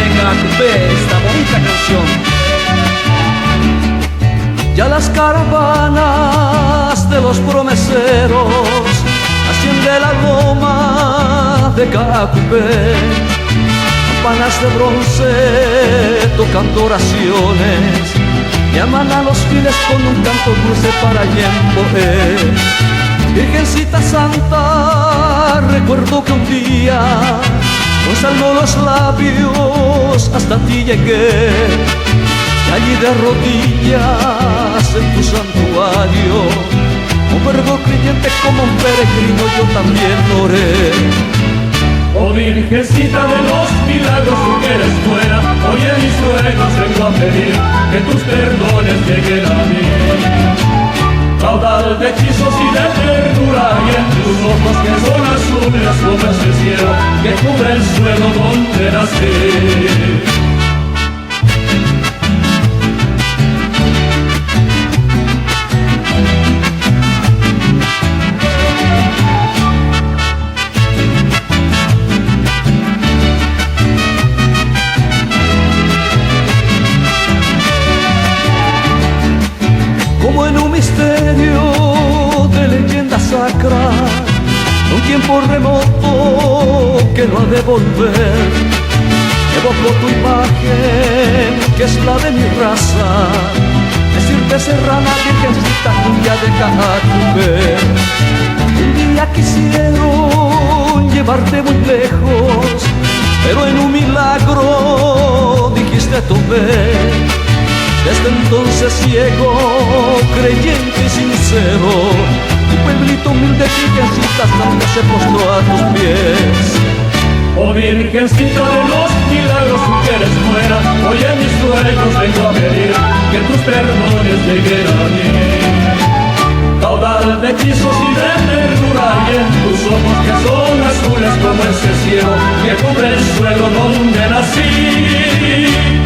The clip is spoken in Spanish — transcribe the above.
en Acupé esta bonita canción. Ya las caravanas de los promeseros asciende la loma de Cacupé, campanas de bronce tocando oraciones, llaman a los fieles con un canto dulce para Yemboé. Virgencita Santa, recuerdo que un día con salmo los labios hasta ti llegué, y allí de rodillas en tu santuario, un verbo creyente como un peregrino yo también oré. Oh Virgencita de los milagros, tú que eres buena, hoy en mis ruegos vengo a pedir que tus perdones lleguen a mí. Caudal de hechizos y de ternura, y en tus ojos que son azules como es el cielo que cubre el suelo donde nací. Como en un misterio de leyenda sacra, un tiempo remoto que no ha de volver, evoco tu imagen que es la de mi raza, decirte serrana, virgencita tuya de Cacupé. Un día quisieron llevarte muy lejos, pero en un milagro dijiste tomé. Desde entonces ciego, creyente y sincero, tu pueblito humilde, virgencita santa, se postró a tus pies. Oh Virgencita de los milagros, tú que eres buena, hoy en mis sueños vengo a pedir que tus perdones lleguen a mí. Caudal de hechizos y de ternura, y en tus ojos que son azules como ese cielo que cubre el suelo donde nací.